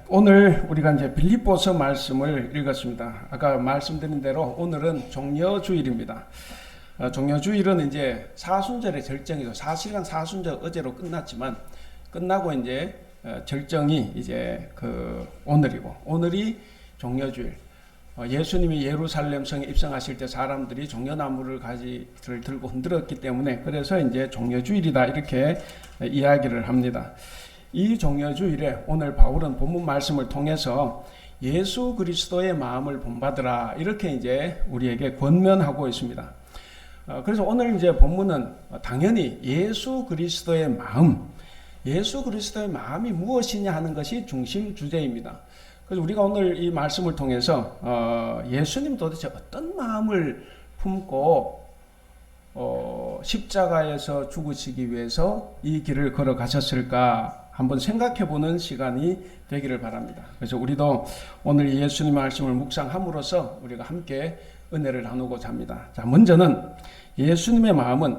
오늘 우리가 이제 빌립보서 말씀을 읽었습니다. 아까 말씀드린 대로 오늘은 종려주일입니다. 종려주일은 이제 사순절의 절정이죠. 사실은 사순절 어제로 끝났지만 끝나고 이제 절정이 이제 오늘이고, 오늘이 종려주일. 예수님이 예루살렘 성에 입성하실 때 사람들이 종려나무를 가지를 들고 흔들었기 때문에 그래서 이제 종려주일이다 이렇게 이야기를 합니다. 이 종려주일에 오늘 바울은 본문 말씀을 통해서 예수 그리스도의 마음을 본받으라 이렇게 이제 우리에게 권면하고 있습니다. 그래서 오늘 이제 본문은 당연히 예수 그리스도의 마음이 무엇이냐 하는 것이 중심 주제입니다. 그래서 우리가 오늘 이 말씀을 통해서 예수님 도대체 어떤 마음을 품고 십자가에서 죽으시기 위해서 이 길을 걸어가셨을까 한번 생각해보는 시간이 되기를 바랍니다. 그래서 우리도 오늘 예수님 말씀을 묵상함으로써 우리가 함께 은혜를 나누고자 합니다. 자, 먼저는 예수님의 마음은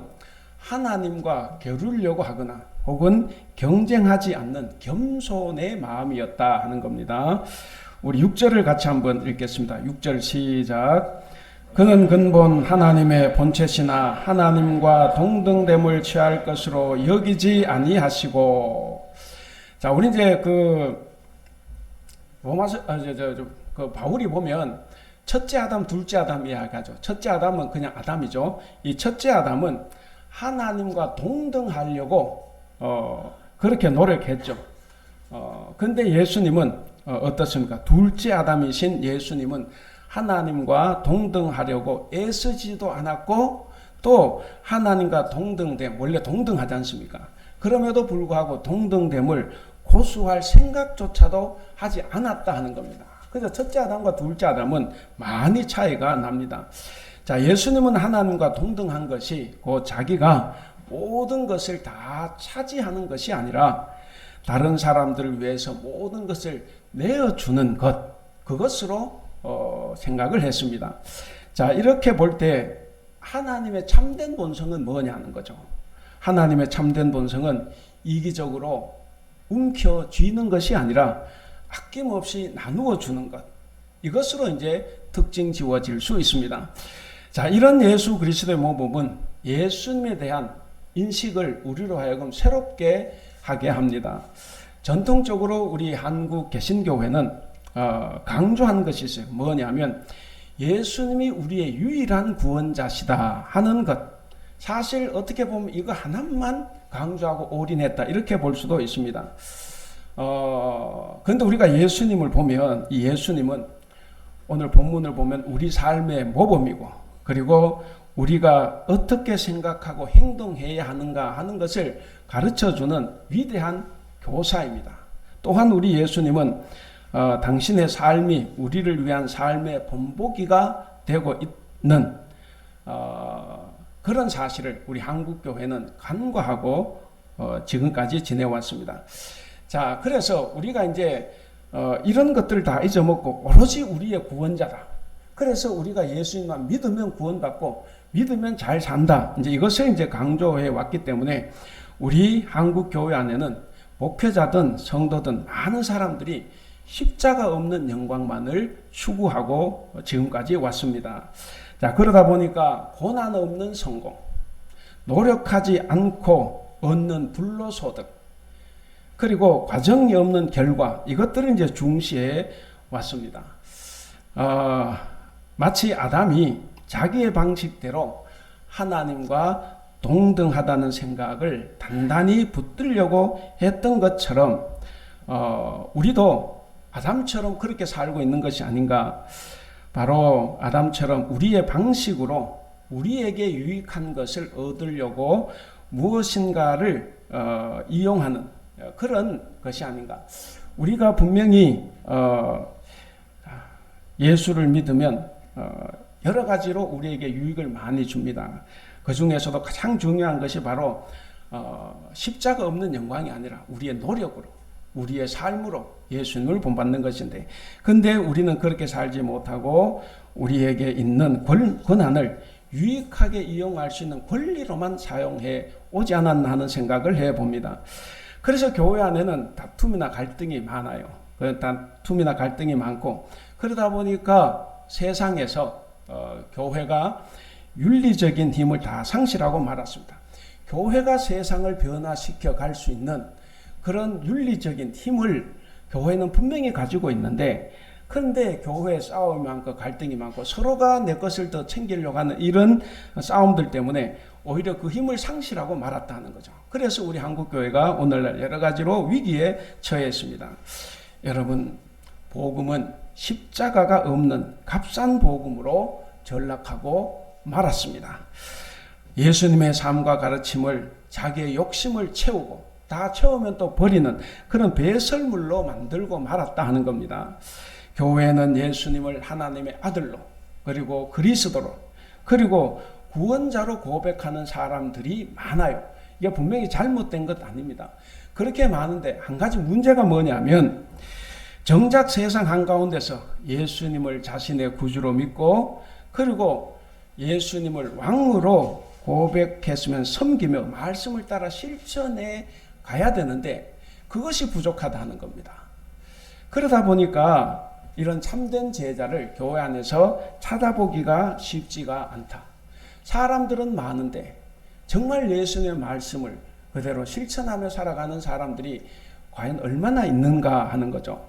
하나님과 겨루려고 하거나 혹은 경쟁하지 않는 겸손의 마음이었다 하는 겁니다. 우리 6절을 같이 한번 읽겠습니다. 6절 시작. 그는 근본 하나님의 본체시나 하나님과 동등됨을 취할 것으로 여기지 아니하시고. 자, 우리 이제 바울이 보면 첫째 아담, 둘째 아담 이야기하죠. 첫째 아담은 그냥 아담이죠. 이 첫째 아담은 하나님과 동등하려고 그렇게 노력했죠. 근데 예수님은 어떻습니까? 둘째 아담이신 예수님은 하나님과 동등하려고 애쓰지도 않았고 또 하나님과 동등됨, 원래 동등하지 않습니까? 그럼에도 불구하고 동등됨을 고수할 생각조차도 하지 않았다 하는 겁니다. 그래서 첫째 아담과 둘째 아담은 많이 차이가 납니다. 자, 예수님은 하나님과 동등한 것이 곧 자기가 모든 것을 다 차지하는 것이 아니라 다른 사람들을 위해서 모든 것을 내어주는 것, 그것으로 생각을 했습니다. 자, 이렇게 볼 때 하나님의 참된 본성은 뭐냐는 거죠. 하나님의 참된 본성은 이기적으로 움켜쥐는 것이 아니라 아낌없이 나누어 주는 것, 이것으로 이제 특징 지어질 수 있습니다. 자, 이런 예수 그리스도의 모범은 예수님에 대한 인식을 우리로 하여금 새롭게 하게 합니다. 전통적으로 우리 한국 개신교회는 강조한 것이 있어요. 뭐냐면 예수님이 우리의 유일한 구원자시다 하는 것. 사실 어떻게 보면 이거 하나만 강조하고 올인했다 이렇게 볼 수도 있습니다. 그런데 우리가 예수님을 보면 이 예수님은 오늘 본문을 보면 우리 삶의 모범이고 그리고 우리가 어떻게 생각하고 행동해야 하는가 하는 것을 가르쳐주는 위대한 교사입니다. 또한 우리 예수님은 당신의 삶이 우리를 위한 삶의 본보기가 되고 있는 그런 사실을 우리 한국교회는 간과하고 지금까지 지내왔습니다. 자, 그래서 우리가 이제 이런 것들을 다 잊어먹고 오로지 우리의 구원자다. 그래서 우리가 예수님만 믿으면 구원받고 믿으면 잘 산다. 이제 이것을 이제 강조해 왔기 때문에 우리 한국교회 안에는 목회자든 성도든 많은 사람들이 십자가 없는 영광만을 추구하고 지금까지 왔습니다. 자, 그러다 보니까 고난 없는 성공, 노력하지 않고 얻는 불로소득, 그리고 과정이 없는 결과, 이것들을 이제 중시해 왔습니다. 마치 아담이 자기의 방식대로 하나님과 동등하다는 생각을 단단히 붙들려고 했던 것처럼 우리도 아담처럼 그렇게 살고 있는 것이 아닌가. 바로 아담처럼 우리의 방식으로 우리에게 유익한 것을 얻으려고 무엇인가를 이용하는 그런 것이 아닌가. 우리가 분명히 예수를 믿으면 여러 가지로 우리에게 유익을 많이 줍니다. 그 중에서도 가장 중요한 것이 바로 십자가 없는 영광이 아니라 우리의 노력으로 우리의 삶으로 예수님을 본받는 것인데, 근데 우리는 그렇게 살지 못하고 우리에게 있는 권한을 유익하게 이용할 수 있는 권리로만 사용해 오지 않았나 하는 생각을 해봅니다. 그래서 교회 안에는 다툼이나 갈등이 많아요. 다툼이나 갈등이 많고, 그러다 보니까 세상에서 교회가 윤리적인 힘을 다 상실하고 말았습니다. 교회가 세상을 변화시켜 갈 수 있는 그런 윤리적인 힘을 교회는 분명히 가지고 있는데, 그런데 교회에 싸움이 많고 갈등이 많고 서로가 내 것을 더 챙기려고 하는 이런 싸움들 때문에 오히려 그 힘을 상실하고 말았다는 거죠. 그래서 우리 한국교회가 오늘날 여러 가지로 위기에 처해 있습니다. 여러분, 복음은 십자가가 없는 값싼 복음으로 전락하고 말았습니다. 예수님의 삶과 가르침을 자기의 욕심을 채우고 다 채우면 또 버리는 그런 배설물로 만들고 말았다 하는 겁니다. 교회는 예수님을 하나님의 아들로, 그리고 그리스도로, 그리고 구원자로 고백하는 사람들이 많아요. 이게 분명히 잘못된 것 아닙니다. 그렇게 많은데 한 가지 문제가 뭐냐면, 정작 세상 한가운데서 예수님을 자신의 구주로 믿고, 그리고 예수님을 왕으로 고백했으면 섬기며 말씀을 따라 실천해 가야 되는데 그것이 부족하다는 겁니다. 그러다 보니까 이런 참된 제자를 교회 안에서 찾아보기가 쉽지가 않다. 사람들은 많은데 정말 예수님의 말씀을 그대로 실천하며 살아가는 사람들이 과연 얼마나 있는가 하는 거죠.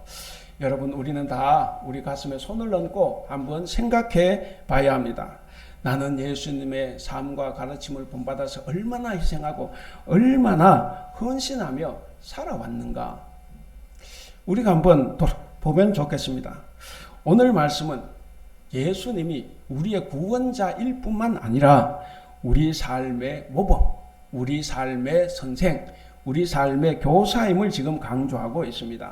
여러분, 우리는 다 우리 가슴에 손을 얹고 한번 생각해 봐야 합니다. 나는 예수님의 삶과 가르침을 본받아서 얼마나 희생하고 얼마나 헌신하며 살아왔는가. 우리가 한번 보면 좋겠습니다. 오늘 말씀은 예수님이 우리의 구원자일 뿐만 아니라 우리 삶의 모범, 우리 삶의 선생, 우리 삶의 교사임을 지금 강조하고 있습니다.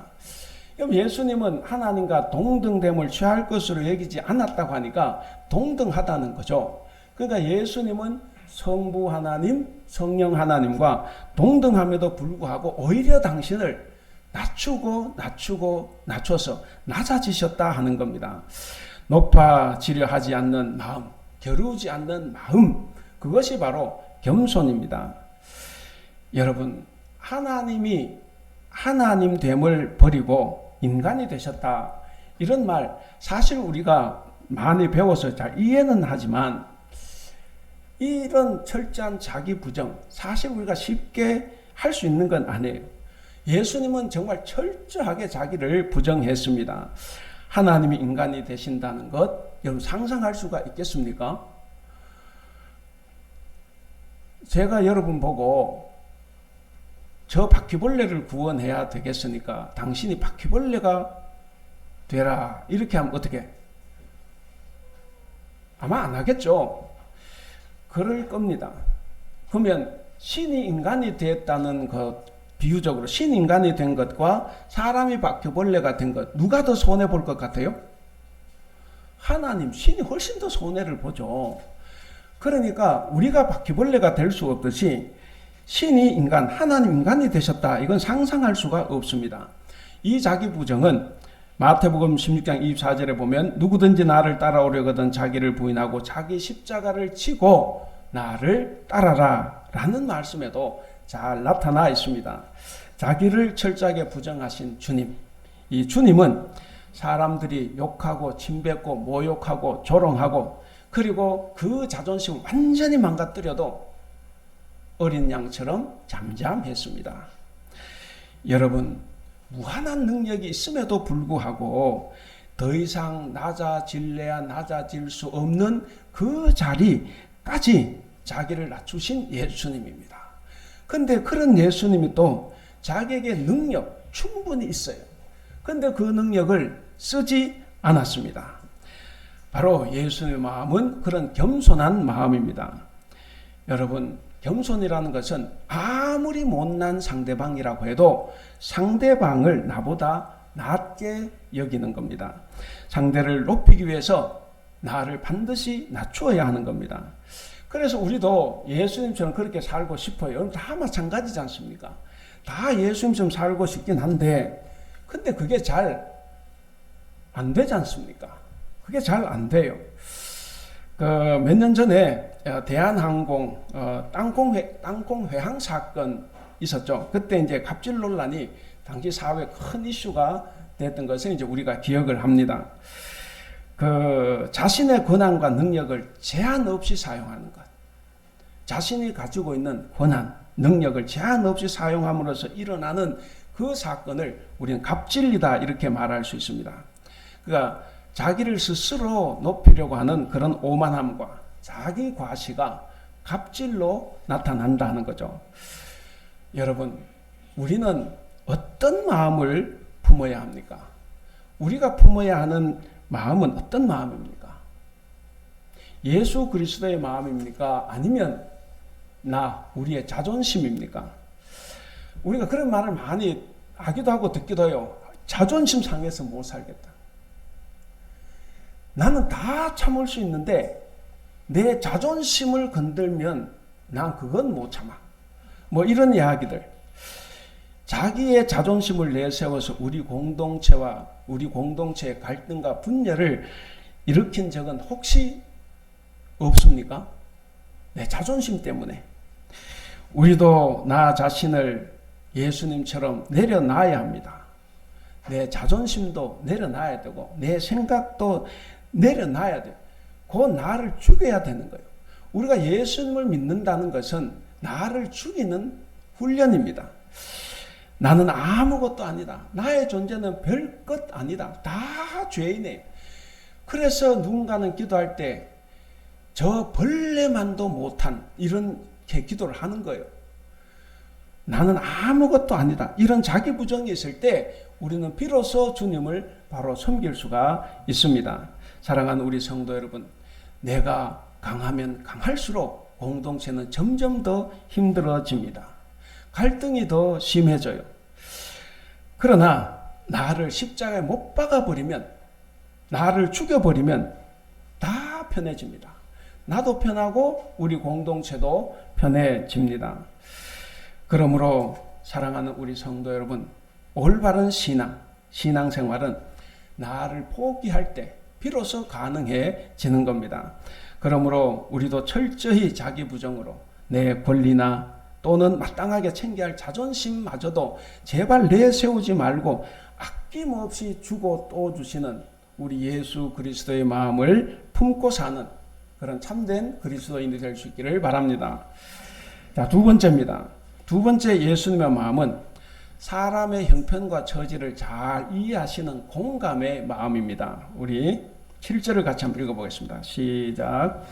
예수님은 하나님과 동등됨을 취할 것으로 여기지 않았다고 하니까 동등하다는 거죠. 그러니까 예수님은 성부 하나님, 성령 하나님과 동등함에도 불구하고 오히려 당신을 낮춰서 낮아지셨다 하는 겁니다. 높아지려 하지 않는 마음, 겨루지 않는 마음, 그것이 바로 겸손입니다. 여러분, 하나님이 하나님됨을 버리고 인간이 되셨다, 이런 말 사실 우리가 많이 배워서 잘 이해는 하지만 이런 철저한 자기 부정 사실 우리가 쉽게 할 수 있는 건 아니에요. 예수님은 정말 철저하게 자기를 부정했습니다. 하나님이 인간이 되신다는 것 여러분 상상할 수가 있겠습니까? 제가 여러분 보고 저 바퀴벌레를 구원해야 되겠으니까 당신이 바퀴벌레가 되라 이렇게 하면 어떻게? 아마 안 하겠죠. 그럴 겁니다. 그러면 신이 인간이 됐다는 것, 비유적으로 신 인간이 된 것과 사람이 바퀴벌레가 된 것, 누가 더 손해 볼 것 같아요? 하나님, 신이 훨씬 더 손해를 보죠. 그러니까 우리가 바퀴벌레가 될 수 없듯이 신이 인간, 하나님 인간이 되셨다, 이건 상상할 수가 없습니다. 이 자기 부정은 마태복음 16장 24절에 보면 누구든지 나를 따라오려거든 자기를 부인하고 자기 십자가를 지고 나를 따라라 라는 말씀에도 잘 나타나 있습니다. 자기를 철저하게 부정하신 주님, 이 주님은 사람들이 욕하고 침뱉고 모욕하고 조롱하고 그리고 그 자존심을 완전히 망가뜨려도 어린 양처럼 잠잠했습니다. 여러분, 무한한 능력이 있음에도 불구하고 더 이상 낮아질래야 낮아질 수 없는 그 자리까지 자기를 낮추신 예수님입니다. 근데 그런 예수님이 또 자기에게 능력 충분히 있어요. 근데 그 능력을 쓰지 않았습니다. 바로 예수님의 마음은 그런 겸손한 마음입니다. 여러분, 겸손이라는 것은 아무리 못난 상대방이라고 해도 상대방을 나보다 낮게 여기는 겁니다. 상대를 높이기 위해서 나를 반드시 낮추어야 하는 겁니다. 그래서 우리도 예수님처럼 그렇게 살고 싶어요. 여러분 다 마찬가지지 않습니까? 다 예수님처럼 살고 싶긴 한데 근데 그게 잘 안 되지 않습니까? 그게 잘 안 돼요. 몇 년 전에 대한항공 땅콩 회항 사건 있었죠. 그때 이제 갑질 논란이 당시 사회 큰 이슈가 됐던 것을 이제 우리가 기억을 합니다. 그 자신의 권한과 능력을 제한 없이 사용하는 것. 자신이 가지고 있는 권한, 능력을 제한 없이 사용함으로써 일어나는 그 사건을 우리는 갑질이다 이렇게 말할 수 있습니다. 그러니까 자기를 스스로 높이려고 하는 그런 오만함과 자기 과시가 갑질로 나타난다는 거죠. 여러분, 우리는 어떤 마음을 품어야 합니까? 우리가 품어야 하는 마음은 어떤 마음입니까? 예수 그리스도의 마음입니까? 아니면 우리의 자존심입니까? 우리가 그런 말을 많이 하기도 하고 듣기도 해요. 자존심 상해서 못 살겠다. 나는 다 참을 수 있는데 내 자존심을 건들면 난 그건 못 참아. 뭐 이런 이야기들. 자기의 자존심을 내세워서 우리 공동체의 갈등과 분열을 일으킨 적은 혹시 없습니까? 내 자존심 때문에. 우리도 나 자신을 예수님처럼 내려놔야 합니다. 내 자존심도 내려놔야 되고 내 생각도 내려놔야 돼요. 그 나를 죽여야 되는 거예요. 우리가 예수님을 믿는다는 것은 나를 죽이는 훈련입니다. 나는 아무것도 아니다. 나의 존재는 별것 아니다. 다 죄인이에요. 그래서 누군가는 기도할 때 저 벌레만도 못한 이렇게 기도를 하는 거예요. 나는 아무것도 아니다. 이런 자기 부정이 있을 때 우리는 비로소 주님을 바로 섬길 수가 있습니다. 사랑하는 우리 성도 여러분, 내가 강하면 강할수록 공동체는 점점 더 힘들어집니다. 갈등이 더 심해져요. 그러나 나를 십자가에 못 박아버리면, 나를 죽여버리면 다 편해집니다. 나도 편하고 우리 공동체도 편해집니다. 그러므로 사랑하는 우리 성도 여러분, 올바른 신앙생활은 나를 포기할 때 비로소 가능해지는 겁니다. 그러므로 우리도 철저히 자기 부정으로 내 권리나 또는 마땅하게 챙겨야 할 자존심마저도 제발 내세우지 말고 아낌없이 주고 또 주시는 우리 예수 그리스도의 마음을 품고 사는 그런 참된 그리스도인이 될 수 있기를 바랍니다. 자, 두 번째입니다. 두 번째 예수님의 마음은 사람의 형편과 처지를 잘 이해하시는 공감의 마음입니다. 우리 7절을 같이 한번 읽어보겠습니다. 시작.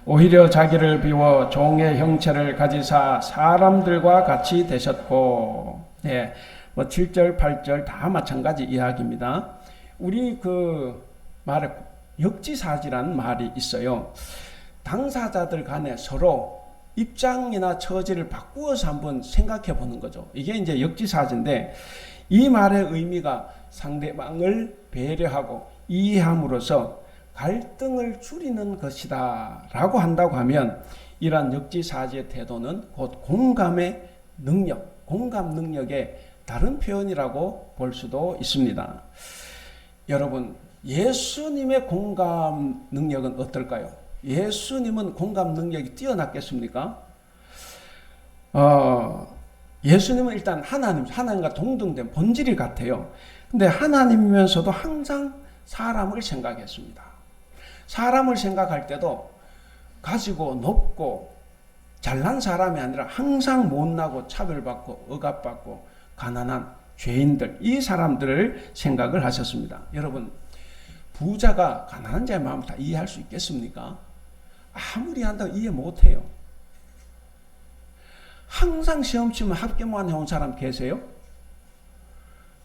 오히려 자기를 비워 종의 형체를 가지사 사람들과 같이 되셨고, 예, 7절, 8절 다 마찬가지 이야기입니다. 우리 그 말에 역지사지라는 말이 있어요. 당사자들 간에 서로 입장이나 처지를 바꾸어서 한번 생각해 보는 거죠. 이게 이제 역지사지인데, 이 말의 의미가 상대방을 배려하고 이해함으로써 갈등을 줄이는 것이다 라고 한다고 하면, 이러한 역지사지의 태도는 곧 공감의 능력, 공감 능력의 다른 표현이라고 볼 수도 있습니다. 여러분, 예수님의 공감 능력은 어떨까요? 예수님은 공감 능력이 뛰어났겠습니까? 예수님은 일단 하나님과 동등된 본질이 같아요. 근데 하나님이면서도 항상 사람을 생각했습니다. 사람을 생각할 때도 가지고 높고 잘난 사람이 아니라 항상 못나고 차별받고 억압받고 가난한 죄인들, 이 사람들을 생각을 하셨습니다. 여러분, 부자가 가난한 자의 마음을 다 이해할 수 있겠습니까? 아무리 한다고 이해 못해요. 항상 시험 치면 합격만 해온 사람 계세요?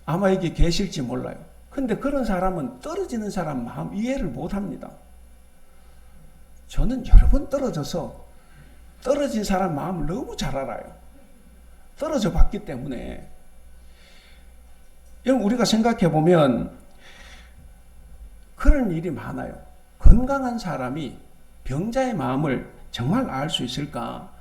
아마 여기 계실지 몰라요. 근데 그런 사람은 떨어지는 사람 마음 이해를 못합니다. 저는 여러 번 떨어져서 떨어진 사람 마음을 너무 잘 알아요. 떨어져 봤기 때문에. 여러분, 우리가 생각해 보면 그런 일이 많아요. 건강한 사람이 병자의 마음을 정말 알 수 있을까?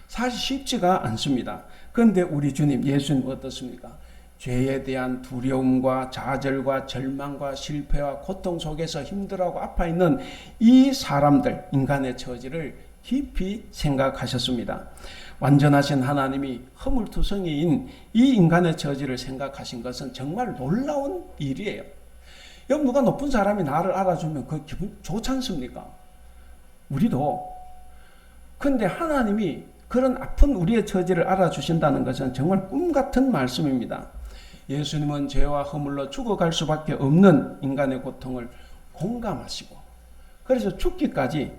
사실 쉽지가 않습니다. 그런데 우리 주님, 예수님 어떻습니까? 죄에 대한 두려움과 좌절과 절망과 실패와 고통 속에서 힘들어하고 아파 있는 이 사람들, 인간의 처지를 깊이 생각하셨습니다. 완전하신 하나님이 허물투성이인 이 인간의 처지를 생각하신 것은 정말 놀라운 일이에요. 여러분, 누가 높은 사람이 나를 알아주면 그 기분 좋지 않습니까? 우리도. 근데 하나님이 그런 아픈 우리의 처지를 알아주신다는 것은 정말 꿈같은 말씀입니다. 예수님은 죄와 허물로 죽어갈 수밖에 없는 인간의 고통을 공감하시고, 그래서 죽기까지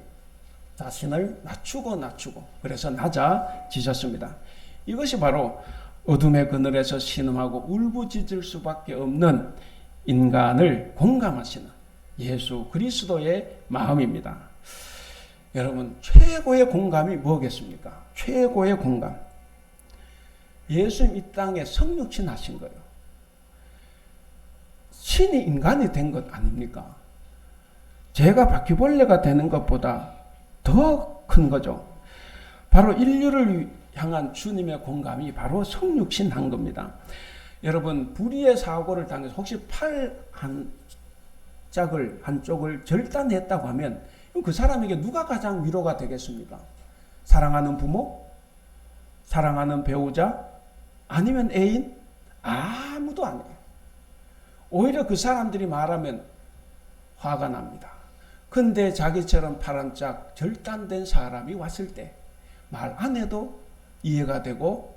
자신을 낮추고 그래서 낮아지셨습니다. 이것이 바로 어둠의 그늘에서 신음하고 울부짖을 수밖에 없는 인간을 공감하시는 예수 그리스도의 마음입니다. 여러분, 최고의 공감이 뭐겠습니까? 최고의 공감. 예수님 이 땅에 성육신 하신 거예요. 신이 인간이 된 것 아닙니까? 제가 바퀴벌레가 되는 것보다 더 큰 거죠. 바로 인류를 향한 주님의 공감이 바로 성육신 한 겁니다. 여러분, 불의의 사고를 당해서 혹시 팔 한쪽을 절단했다고 하면 그 사람에게 누가 가장 위로가 되겠습니까? 사랑하는 부모? 사랑하는 배우자? 아니면 애인? 아무도 안 해요. 오히려 그 사람들이 말하면 화가 납니다. 근데 자기처럼 팔 한 짝 절단된 사람이 왔을 때 말 안 해도 이해가 되고,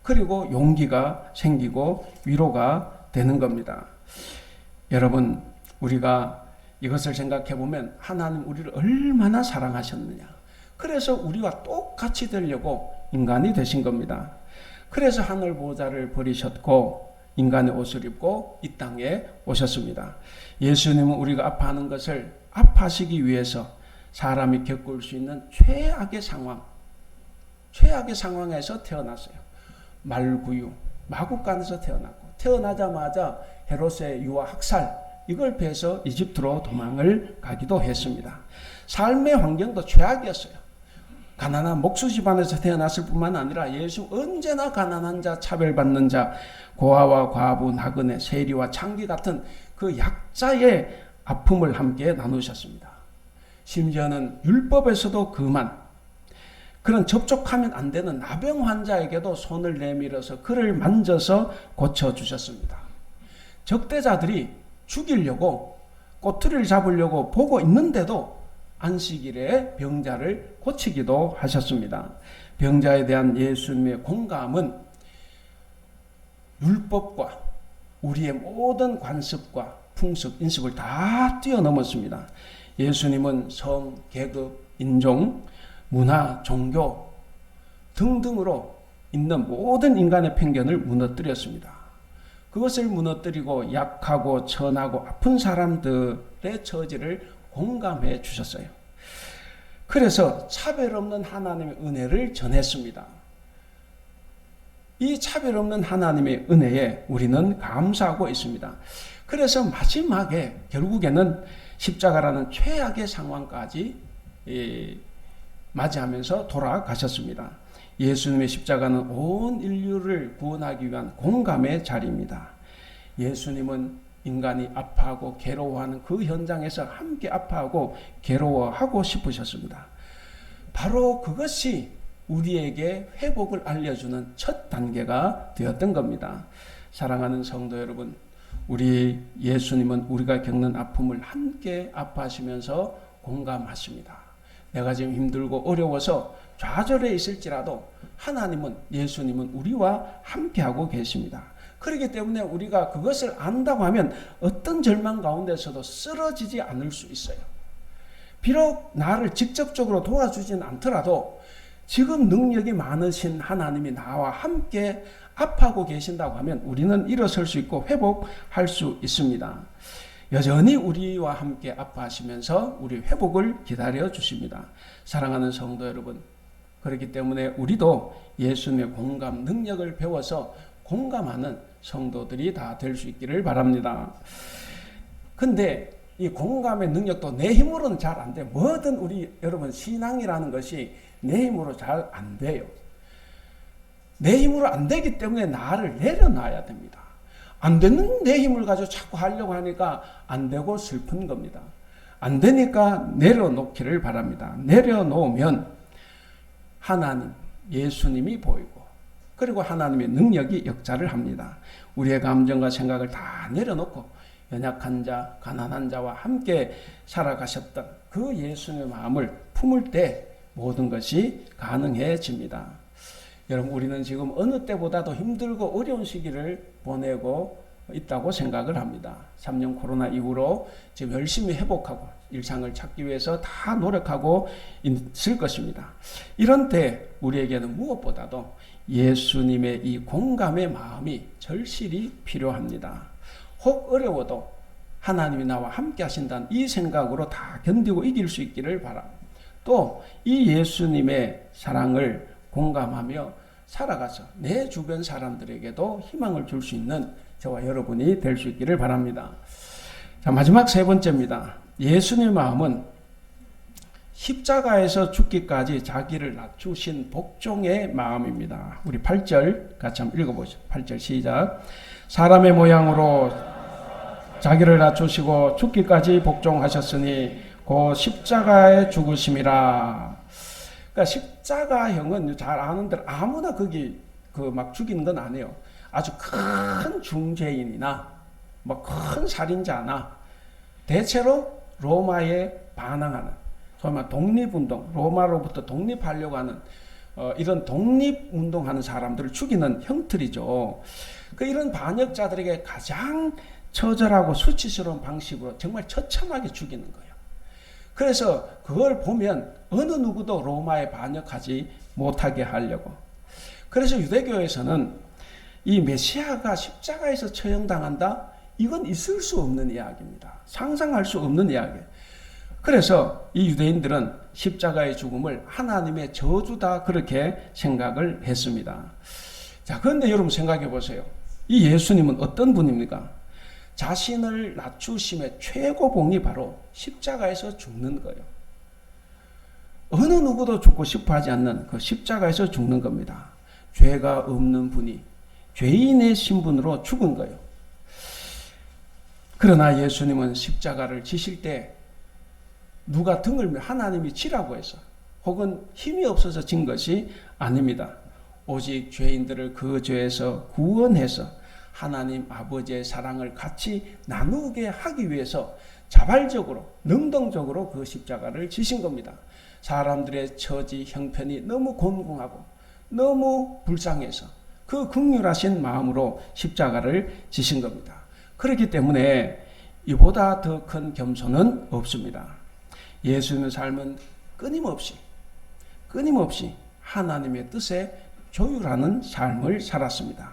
그리고 용기가 생기고 위로가 되는 겁니다. 여러분, 우리가 이것을 생각해 보면 하나님 우리를 얼마나 사랑하셨느냐. 그래서 우리와 똑같이 되려고 인간이 되신 겁니다. 그래서 하늘 보좌를 버리셨고 인간의 옷을 입고 이 땅에 오셨습니다. 예수님은 우리가 아파하는 것을 아파하시기 위해서 사람이 겪을 수 있는 최악의 상황에서 태어났어요. 말구유, 마구간에서 태어났고, 태어나자마자 헤롯의 유아 학살, 이걸 피해서 이집트로 도망을 가기도 했습니다. 삶의 환경도 최악이었어요. 가난한 목수 집안에서 태어났을 뿐만 아니라 예수 언제나 가난한 자, 차별받는 자, 고아와 과부, 나그네, 세리와 창기 같은 그 약자의 아픔을 함께 나누셨습니다. 심지어는 율법에서도 그런 접촉하면 안 되는 나병 환자에게도 손을 내밀어서 그를 만져서 고쳐주셨습니다. 적대자들이 죽이려고, 꼬투리를 잡으려고 보고 있는데도 안식일에 병자를 고치기도 하셨습니다. 병자에 대한 예수님의 공감은 율법과 우리의 모든 관습과 풍습, 인습을 다 뛰어넘었습니다. 예수님은 성, 계급, 인종, 문화, 종교 등등으로 있는 모든 인간의 편견을 무너뜨렸습니다. 그것을 무너뜨리고 약하고 천하고 아픈 사람들의 처지를 공감해 주셨어요. 그래서 차별 없는 하나님의 은혜를 전했습니다. 이 차별 없는 하나님의 은혜에 우리는 감사하고 있습니다. 그래서 마지막에 결국에는 십자가라는 최악의 상황까지 맞이하면서 돌아가셨습니다. 예수님의 십자가는 온 인류를 구원하기 위한 공감의 자리입니다. 예수님은 인간이 아파하고 괴로워하는 그 현장에서 함께 아파하고 괴로워하고 싶으셨습니다. 바로 그것이 우리에게 회복을 알려주는 첫 단계가 되었던 겁니다. 사랑하는 성도 여러분, 우리 예수님은 우리가 겪는 아픔을 함께 아파하시면서 공감하십니다. 내가 지금 힘들고 어려워서 좌절해 있을지라도 하나님은, 예수님은 우리와 함께하고 계십니다. 그렇기 때문에 우리가 그것을 안다고 하면 어떤 절망 가운데서도 쓰러지지 않을 수 있어요. 비록 나를 직접적으로 도와주진 않더라도 지금 능력이 많으신 하나님이 나와 함께 아파하고 계신다고 하면 우리는 일어설 수 있고 회복할 수 있습니다. 여전히 우리와 함께 아파하시면서 우리 회복을 기다려 주십니다. 사랑하는 성도 여러분, 그렇기 때문에 우리도 예수님의 공감 능력을 배워서 공감하는 성도들이 다 될 수 있기를 바랍니다. 근데 이 공감의 능력도 내 힘으로는 잘 안 돼요. 뭐든 우리 여러분, 신앙이라는 것이 내 힘으로 잘 안 돼요. 내 힘으로 안 되기 때문에 나를 내려놔야 됩니다. 안 되는 내 힘을 가지고 자꾸 하려고 하니까 안 되고 슬픈 겁니다. 안 되니까 내려놓기를 바랍니다. 내려놓으면 하나님, 예수님이 보이고 그리고 하나님의 능력이 역사를 합니다. 우리의 감정과 생각을 다 내려놓고 연약한 자, 가난한 자와 함께 살아가셨던 그 예수님의 마음을 품을 때 모든 것이 가능해집니다. 여러분, 우리는 지금 어느 때보다도 힘들고 어려운 시기를 보내고 있다고 생각을 합니다. 3년 코로나 이후로 지금 열심히 회복하고 일상을 찾기 위해서 다 노력하고 있을 것입니다. 이런 때 우리에게는 무엇보다도 예수님의 이 공감의 마음이 절실히 필요합니다. 혹 어려워도 하나님이 나와 함께 하신다는 이 생각으로 다 견디고 이길 수 있기를 바랍니다. 또 이 예수님의 사랑을 공감하며 살아가서 내 주변 사람들에게도 희망을 줄 수 있는 저와 여러분이 될 수 있기를 바랍니다. 자, 마지막 세 번째입니다. 예수님의 마음은 십자가에서 죽기까지 자기를 낮추신 복종의 마음입니다. 우리 8절 같이 한번 읽어보죠. 8절 시작. 사람의 모양으로 자기를 낮추시고 죽기까지 복종하셨으니 곧 십자가에 죽으심이라. 그러니까 십자가형은 잘 아는 대로 아무나 거기 막 죽이는 건 아니에요. 아주 큰 중죄인이나 뭐 큰 살인자나 대체로 로마에 반항하는 소위 말 독립운동, 로마로부터 독립하려고 하는 이런 독립운동하는 사람들을 죽이는 형틀이죠. 이런 반역자들에게 가장 처절하고 수치스러운 방식으로 정말 처참하게 죽이는 거예요. 그래서 그걸 보면 어느 누구도 로마에 반역하지 못하게 하려고. 그래서 유대교에서는 이 메시아가 십자가에서 처형당한다? 이건 있을 수 없는 이야기입니다. 상상할 수 없는 이야기예요. 그래서 이 유대인들은 십자가의 죽음을 하나님의 저주다 그렇게 생각을 했습니다. 자, 그런데 여러분 생각해 보세요. 이 예수님은 어떤 분입니까? 자신을 낮추심의 최고봉이 바로 십자가에서 죽는 거예요. 어느 누구도 죽고 싶어 하지 않는 그 십자가에서 죽는 겁니다. 죄가 없는 분이 죄인의 신분으로 죽은 거예요. 그러나 예수님은 십자가를 지실 때 누가 등을 하나님이 지라고 해서 혹은 힘이 없어서 진 것이 아닙니다. 오직 죄인들을 그 죄에서 구원해서 하나님 아버지의 사랑을 같이 나누게 하기 위해서 자발적으로 능동적으로 그 십자가를 지신 겁니다. 사람들의 처지 형편이 너무 곤궁하고 너무 불쌍해서 그 긍휼하신 마음으로 십자가를 지신 겁니다. 그렇기 때문에 이보다 더 큰 겸손은 없습니다. 예수님의 삶은 끊임없이 하나님의 뜻에 조율하는 삶을 살았습니다.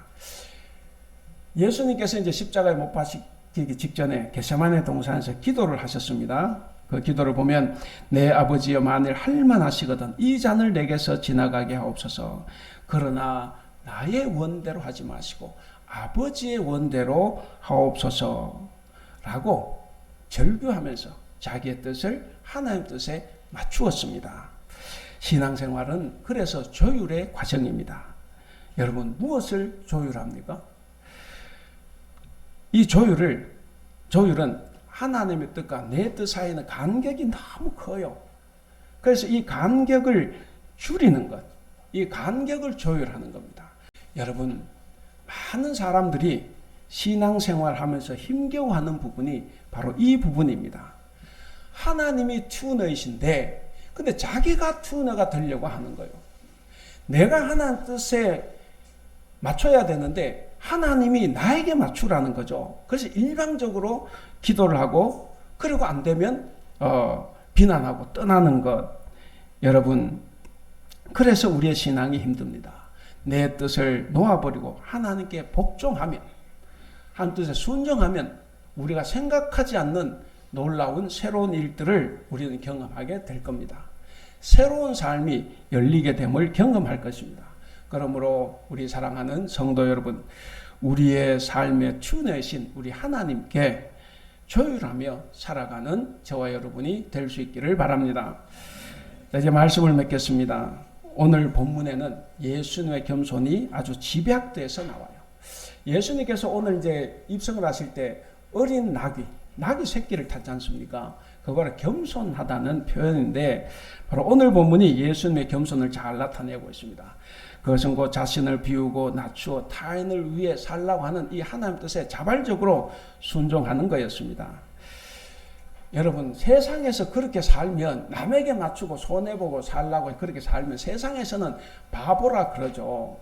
예수님께서 이제 십자가에 못 박히기 직전에 겟세마네 동산에서 기도를 하셨습니다. 그 기도를 보면 내 아버지여 만일 할만하시거든 이 잔을 내게서 지나가게 하옵소서. 그러나 나의 원대로 하지 마시고 아버지의 원대로 하옵소서 라고 절규하면서 자기의 뜻을 하나님 뜻에 맞추었습니다. 신앙생활은 그래서 조율의 과정입니다. 여러분 무엇을 조율합니까? 이 조율은 하나님의 뜻과 내 뜻 사이에는 간격이 너무 커요. 그래서 이 간격을 줄이는 것, 이 간격을 조율하는 겁니다. 여러분, 많은 사람들이 신앙생활하면서 힘겨워하는 부분이 바로 이 부분입니다. 하나님이 튜너이신데 근데 자기가 튜너가 되려고 하는 거예요. 내가 하나님 뜻에 맞춰야 되는데 하나님이 나에게 맞추라는 거죠. 그래서 일방적으로 기도를 하고 그리고 안 되면 비난하고 떠나는 것. 여러분, 그래서 우리의 신앙이 힘듭니다. 내 뜻을 놓아버리고 하나님께 복종하면, 하나님 뜻에 순종하면 우리가 생각하지 않는 놀라운 새로운 일들을 우리는 경험하게 될 겁니다. 새로운 삶이 열리게 됨을 경험할 것입니다. 그러므로 우리 사랑하는 성도 여러분, 우리의 삶의 튜너이신 우리 하나님께 조율하며 살아가는 저와 여러분이 될 수 있기를 바랍니다. 이제 말씀을 맺겠습니다. 오늘 본문에는 예수님의 겸손이 아주 집약돼서 나와요. 예수님께서 오늘 이제 입성을 하실 때 어린 낙이 새끼를 탔지 않습니까? 그거를 겸손하다는 표현인데 바로 오늘 본문이 예수님의 겸손을 잘 나타내고 있습니다. 그것은 곧 자신을 비우고 낮추어 타인을 위해 살라고 하는 이 하나님 뜻에 자발적으로 순종하는 거였습니다. 여러분, 세상에서 그렇게 살면 남에게 맞추고 손해보고 살라고 그렇게 살면 세상에서는 바보라 그러죠.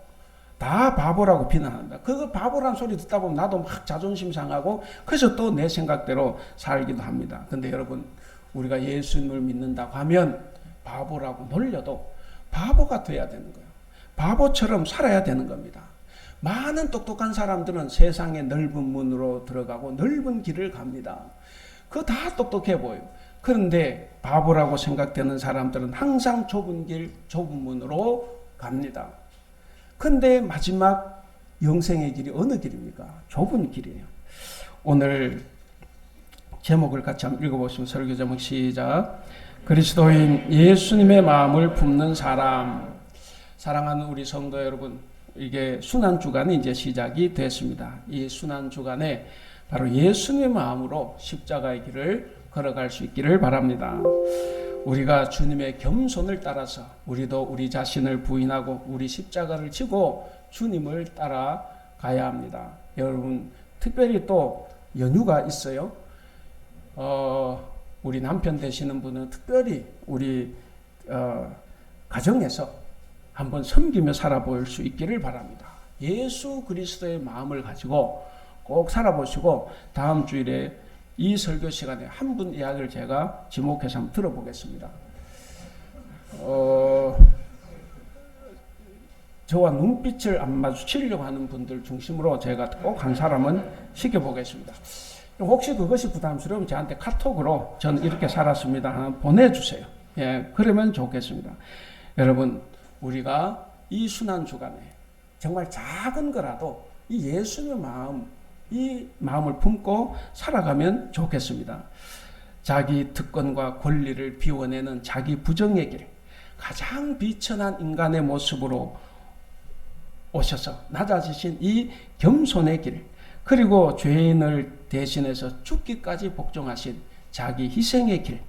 다 바보라고 비난한다. 그 바보란 소리 듣다 보면 나도 막 자존심 상하고 그래서 또 내 생각대로 살기도 합니다. 근데 여러분, 우리가 예수님을 믿는다고 하면 바보라고 놀려도 바보가 돼야 되는 거예요. 바보처럼 살아야 되는 겁니다. 많은 똑똑한 사람들은 세상의 넓은 문으로 들어가고 넓은 길을 갑니다. 그거 다 똑똑해 보여요. 그런데 바보라고 생각되는 사람들은 항상 좁은 길, 좁은 문으로 갑니다. 근데 마지막 영생의 길이 어느 길입니까? 좁은 길이에요. 오늘 제목을 같이 한번 읽어보시면 설교 제목 시작. 그리스도인 예수님의 마음을 품는 사람. 사랑하는 우리 성도 여러분, 이게 순환주간이 이제 시작이 됐습니다. 이 순환주간에 바로 예수님의 마음으로 십자가의 길을 걸어갈 수 있기를 바랍니다. 우리가 주님의 겸손을 따라서 우리도 우리 자신을 부인하고 우리 십자가를 지고 주님을 따라가야 합니다. 여러분, 특별히 또 연휴가 있어요. 우리 남편 되시는 분은 특별히 우리 가정에서 한번 섬기며 살아볼 수 있기를 바랍니다. 예수 그리스도의 마음을 가지고 꼭 살아보시고 다음 주일에 이 설교 시간에 한 분 이야기를 제가 지목해서 한번 들어보겠습니다. 저와 눈빛을 안 마주치려고 하는 분들 중심으로 제가 꼭 한 사람은 시켜보겠습니다. 혹시 그것이 부담스러우면 저한테 카톡으로 저는 이렇게 살았습니다 하나 보내주세요. 예, 그러면 좋겠습니다. 여러분, 우리가 이 순환주간에 정말 작은 거라도 이 예수님의 마음, 이 마음을 품고 살아가면 좋겠습니다. 자기 특권과 권리를 비워내는 자기 부정의 길, 가장 비천한 인간의 모습으로 오셔서 낮아지신 이 겸손의 길, 그리고 죄인을 대신해서 죽기까지 복종하신 자기 희생의 길,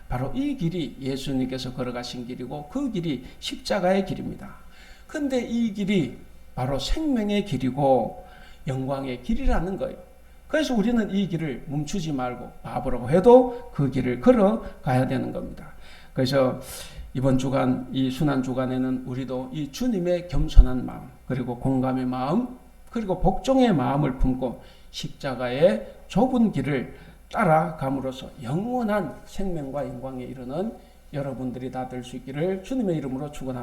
바로 이 길이 예수님께서 걸어가신 길이고 그 길이 십자가의 길입니다. 근데 이 길이 바로 생명의 길이고 영광의 길이라는 거예요. 그래서 우리는 이 길을 멈추지 말고 바보라고 해도 그 길을 걸어가야 되는 겁니다. 그래서 이번 주간, 이 순환 주간에는 우리도 이 주님의 겸손한 마음, 그리고 공감의 마음, 그리고 복종의 마음을 품고 십자가의 좁은 길을 따라감으로써 영원한 생명과 영광에 이르는 여러분들이 다 될 수 있기를 주님의 이름으로 축원합니다.